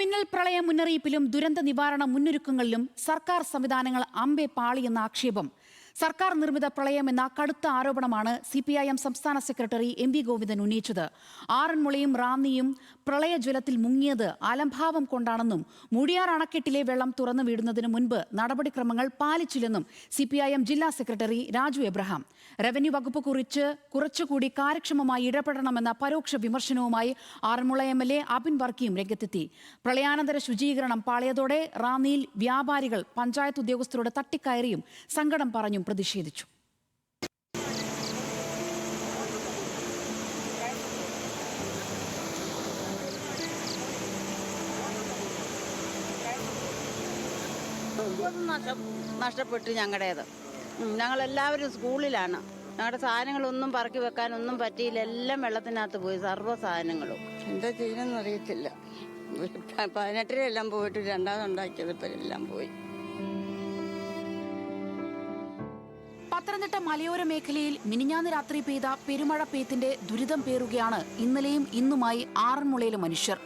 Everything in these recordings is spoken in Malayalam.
ഇടിമിന്നൽ പ്രളയ മുന്നറിയിപ്പിലും ദുരന്ത നിവാരണ മുന്നൊരുക്കങ്ങളിലും സർക്കാർ സംവിധാനങ്ങൾ അമ്പെ പാളിയെന്ന ആക്ഷേപം സർക്കാർ നിർമ്മിത പ്രളയമെന്ന കടുത്ത ആരോപണമാണ് സിപിഐഎം സംസ്ഥാന സെക്രട്ടറി എം വി ഗോവിന്ദൻ ഉന്നയിച്ചത്. ആറന്മുളയും റാന്നിയും പ്രളയജലത്തിൽ മുങ്ങിയത് അലംഭാവം കൊണ്ടാണെന്നും മൂഴിയാർ അണക്കെട്ടിലെ വെള്ളം തുറന്നു വിടുന്നതിന് മുൻപ് നടപടിക്രമങ്ങൾ പാലിച്ചില്ലെന്നും സിപിഐഎം ജില്ലാ സെക്രട്ടറി രാജു എബ്രഹാം. റവന്യൂ വകുപ്പ് കുറച്ചുകൂടി കാര്യക്ഷമമായി ഇടപെടണമെന്ന പരോക്ഷ വിമർശനവുമായി ആറന്മുള എംഎൽഎ അബിൻ വർക്കിയും രംഗത്തെത്തി. പ്രളയാനന്തര ശുചീകരണം പാളിയതോടെ റാന്നിയിൽ വ്യാപാരികൾ പഞ്ചായത്ത് ഉദ്യോഗസ്ഥരോട് തട്ടിക്കയറിയും സങ്കടം പറഞ്ഞും പ്രതിഷേധിച്ചു. നഷ്ടപ്പെട്ടു. ഞങ്ങളെല്ലാവരും സ്കൂളിലാണ്. ഞങ്ങളുടെ സാധനങ്ങളൊന്നും പറക്കി വെക്കാനൊന്നും പറ്റിയില്ല. എല്ലാം വെള്ളത്തിനകത്ത് പോയി, സർവ്വ സാധനങ്ങളും. എന്താ ചെയ്യുന്നതെന്ന് അറിയത്തില്ല. 18 പോയിട്ട് രണ്ടാമതുണ്ടാക്കിയത് ഇപ്പം എല്ലാം പോയി. പത്തനംതിട്ട മലയോര മേഖലയിൽ മിനിഞ്ഞാന്ന് രാത്രി പെയ്ത പെരുമഴ പെയ്ത്തിന്റെ ദുരിതം പേറുകയാണ് ഇന്നലെയും ഇന്നുമായി ആറന്മുളയിലെ മനുഷ്യർ.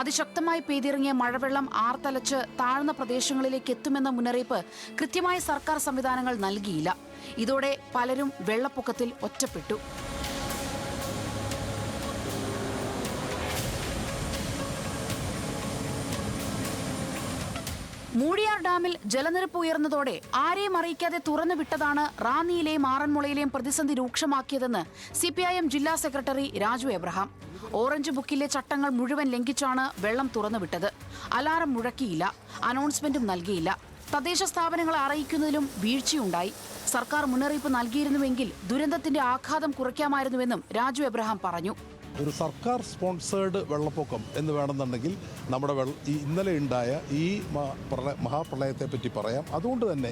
അതിശക്തമായി പെയ്തിറങ്ങിയ മഴവെള്ളം ആർത്തലച്ച് താഴ്ന്ന പ്രദേശങ്ങളിലേക്ക് എത്തുമെന്ന മുന്നറിയിപ്പ് കൃത്യമായ സർക്കാർ സംവിധാനങ്ങൾ നൽകിയില്ല. ഇതോടെ പലരും വെള്ളപ്പൊക്കത്തിൽ ഒറ്റപ്പെട്ടു. മൂഴിയാർ ഡാമിൽ ജലനിരപ്പ് ഉയർന്നതോടെ ആരെയും അറിയിക്കാതെ തുറന്നുവിട്ടതാണ് റാന്നിയിലെയും ആറന്മുളയിലെയും പ്രതിസന്ധി രൂക്ഷമാക്കിയതെന്ന് സിപിഐഎം ജില്ലാ സെക്രട്ടറി രാജു എബ്രഹാം. ഓറഞ്ച് ബുക്കിലെ ചട്ടങ്ങൾ മുഴുവൻ ലംഘിച്ചാണ് വെള്ളം തുറന്നുവിട്ടത്. അലാറം മുഴക്കിയില്ല, അനൗൺസ്മെന്റും നൽകിയില്ല. തദ്ദേശ സ്ഥാപനങ്ങളെ അറിയിക്കുന്നതിലും വീഴ്ചയുണ്ടായി. സർക്കാർ മുന്നറിയിപ്പ് നൽകിയിരുന്നുവെങ്കിൽ ദുരന്തത്തിന്റെ ആഘാതം കുറയ്ക്കാമായിരുന്നുവെന്നും രാജു എബ്രഹാം പറഞ്ഞു. ഒരു സർക്കാർ സ്പോൺസേർഡ് വെള്ളപ്പൊക്കം എന്ന് വേണമെന്നുണ്ടെങ്കിൽ നമ്മുടെ ഇന്നലെ ഉണ്ടായ ഈ മഹാപ്രളയത്തെ പറ്റി പറയാം. അതുകൊണ്ട് തന്നെ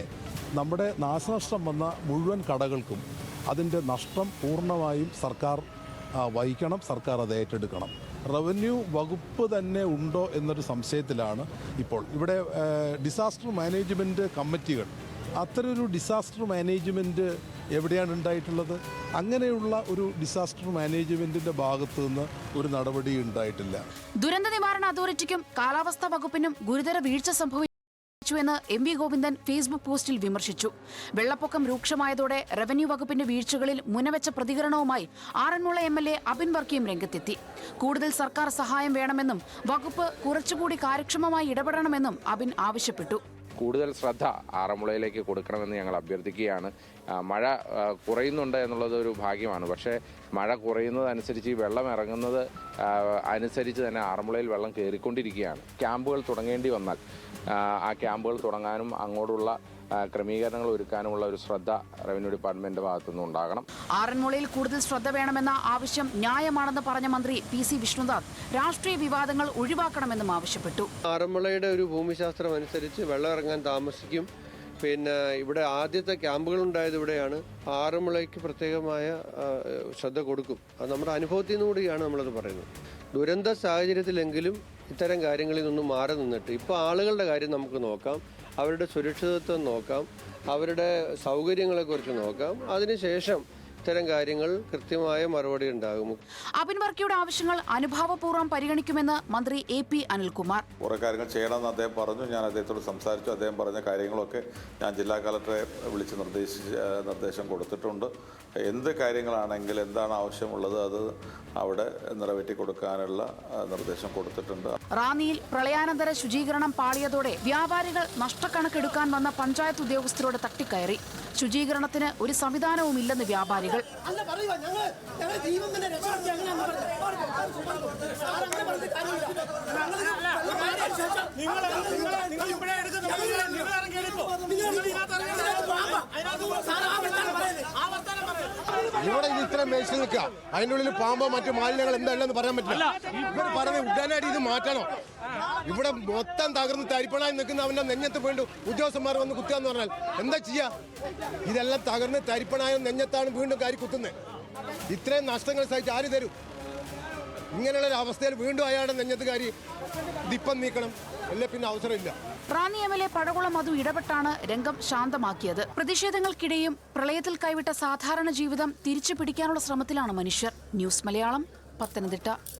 നമ്മുടെ നാശനഷ്ടം വന്ന മുഴുവൻ കടകൾക്കും അതിൻ്റെ നഷ്ടം പൂർണ്ണമായും സർക്കാർ വഹിക്കണം, സർക്കാർ അത് ഏറ്റെടുക്കണം. റവന്യൂ വകുപ്പ് തന്നെ ഉണ്ടോ എന്നൊരു സംശയത്തിലാണ് ഇപ്പോൾ. ഇവിടെ ഡിസാസ്റ്റർ മാനേജ്മെൻറ്റ് കമ്മിറ്റികൾ, അത്തരൊരു ഡിസാസ്റ്റർ മാനേജ്മെൻറ്റ് എവിടെയാണ് ഉണ്ടായിട്ടുള്ളത്? അങ്ങനെയുള്ള ഒരു ഡിസാസ്റ്റർ മാനേജ്മെന്റിന്റെ ഭാഗത്തു നിന്ന് ഒരു നടപടി ഉണ്ടായിട്ടില്ല. ദുരന്ത നിവാരണ അതോറിറ്റിക്കും കാലാവസ്ഥാ വകുപ്പിനും ഗുരുതര വീഴ്ച സംഭവിച്ചുവെന്ന് എം വി ഗോവിന്ദൻ ഫേസ്ബുക്ക് പോസ്റ്റിൽ വിമർശിച്ചു. വെള്ളപ്പൊക്കം രൂക്ഷമായതോടെ റവന്യൂ വകുപ്പിന്റെ വീഴ്ചകളിൽ മുനവെച്ച പ്രതികരണവുമായി ആറന്മുള എംഎൽഎ അബിൻ വർക്കിയും രംഗത്തെത്തി. കൂടുതൽ സർക്കാർ സഹായം വേണമെന്നും വകുപ്പ് കുറച്ചുകൂടി കാര്യക്ഷമമായി ഇടപെടണമെന്നും അബിൻ ആവശ്യപ്പെട്ടു. കൂടുതൽ ശ്രദ്ധ ആറന്മുളയിലേക്ക് കൊടുക്കണമെന്ന് ഞങ്ങൾ അഭ്യർത്ഥിക്കുകയാണ്. മഴ കുറയുന്നുണ്ട് എന്നുള്ളത് ഒരു ഭാഗ്യമാണ്. പക്ഷേ മഴ കുറയുന്നതനുസരിച്ച് ഈ വെള്ളം ഇറങ്ങുന്നത് അനുസരിച്ച് തന്നെ ആറന്മുളയിൽ വെള്ളം കയറിക്കൊണ്ടിരിക്കുകയാണ്. ക്യാമ്പുകൾ തുടങ്ങേണ്ടി വന്നാൽ ആ ക്യാമ്പുകൾ തുടങ്ങാനും അങ്ങോട്ടുള്ള ക്രമീകരണങ്ങൾ ഒരുക്കാനുമുള്ള ഒരു ശ്രദ്ധ റവന്യൂ ഡിപ്പാർട്ട്മെന്റിന്റെ ഭാഗത്തുനിന്ന് ഉണ്ടാകണം. ആറന്മുളയിൽ കൂടുതൽ ശ്രദ്ധ വേണമെന്ന ആവശ്യം ന്യായമാണെന്ന് പറഞ്ഞ മന്ത്രി പി.സി. വിഷ്ണുനാഥ് രാഷ്ട്രീയ വിവാദങ്ങൾ ഒഴിവാക്കണമെന്നും ആവശ്യപ്പെട്ടു. ആറന്മുളയുടെ ഒരു ഭൂമിശാസ്ത്രം അനുസരിച്ച് വെള്ളം ഇറങ്ങാൻ താമസിക്കും. പിന്നെ ഇവിടെ ആദ്യത്തെ ക്യാമ്പുകൾ ഉണ്ടായത് ഇവിടെയാണ്. ആറന്മുളയ്ക്ക് പ്രത്യേകമായ ശ്രദ്ധ കൊടുക്കും. അത് നമ്മുടെ അനുഭവത്തിൽ നിന്നുകൂടിയാണ് നമ്മളത് പറയുന്നത്. ദുരന്ത സാഹചര്യത്തിലെങ്കിലും ഇത്തരം കാര്യങ്ങളിൽ നിന്നും മാറി നിന്നിട്ട് ഇപ്പോൾ ആളുകളുടെ കാര്യം നമുക്ക് നോക്കാം, അവരുടെ സുരക്ഷിതത്വം നോക്കാം, അവരുടെ സൗകര്യങ്ങളെക്കുറിച്ച് നോക്കാം. അതിനുശേഷം ഇത്തരം കാര്യങ്ങൾ കൃത്യമായ മറുപടി ഉണ്ടാകും. അബിൻ വർക്കിയുടെ ആവശ്യങ്ങൾ അനുഭാവപൂർവ്വം പരിഗണിക്കുമെന്ന് മന്ത്രി എ.പി. അനിൽകുമാർ. കുറേ കാര്യങ്ങൾ ചെയ്യണമെന്ന് അദ്ദേഹം പറഞ്ഞു. ഞാൻ അദ്ദേഹത്തോട് സംസാരിച്ചു. അദ്ദേഹം പറഞ്ഞ കാര്യങ്ങളൊക്കെ ഞാൻ ജില്ലാ കളക്ടറെ വിളിച്ച് നിർദ്ദേശം കൊടുത്തിട്ടുണ്ട്. എന്ത് കാര്യങ്ങളാണെങ്കിൽ എന്താണ് ആവശ്യമുള്ളത് അത് അവിടെ നിറവേറ്റി കൊടുക്കാനുള്ള നിർദ്ദേശം കൊടുത്തിട്ടുണ്ട്. റാന്നിയിൽ പ്രളയാനന്തര ശുചീകരണം പാളിയതോടെ വ്യാപാരികൾ നഷ്ടക്കണക്കെടുക്കാൻ വന്ന പഞ്ചായത്ത് ഉദ്യോഗസ്ഥരോട് തട്ടിക്കയറി. ശുചീകരണത്തിന് ഒരു സംവിധാനവുമില്ലെന്ന് വ്യാപാരികൾ. ഇവിടെ ഇത് ഇത്രയും മേടിച്ച് നിൽക്കുക, അതിൻ്റെ ഉള്ളിൽ പാമ്പോ മറ്റു മാലിന്യങ്ങൾ എന്താണെന്ന് പറയാൻ പറ്റില്ല. ഇവർ പറഞ്ഞ ഉടനടി ഇത് മാറ്റണം. ഇവിടെ മൊത്തം തകർന്ന് തരിപ്പണായി നിൽക്കുന്ന അവന്റെ നെഞ്ഞത്ത് വീണ്ടും ഉദ്യോഗസ്ഥന്മാർ വന്ന് കുത്തുകയെന്ന് പറഞ്ഞാൽ എന്താ ചെയ്യാ? ഇതെല്ലാം തകർന്ന് തരിപ്പണായ നെഞ്ഞത്താണ് വീണ്ടും കാരി കുത്തുന്നത്. ഇത്രയും നഷ്ടങ്ങൾ സഹിച്ച് ആര് തരും? ഇങ്ങനെയുള്ള ഒരു അവസ്ഥയിൽ വീണ്ടും അയാളുടെ നെഞ്ഞത്ത് കാരി ദിപ്പം നീക്കണം, അല്ലേ പിന്നെ അവസരമില്ല. റാന്നി എംഎൽഎ പടകുളം മധു ഇടപെട്ടാണ് രംഗം ശാന്തമാക്കിയത്. പ്രതിഷേധങ്ങൾക്കിടെയും പ്രളയത്തിൽ കൈവിട്ട സാധാരണ ജീവിതം തിരിച്ചു പിടിക്കാനുള്ള ശ്രമത്തിലാണ് മനുഷ്യർ. ന്യൂസ് മലയാളം, പത്തനംതിട്ട.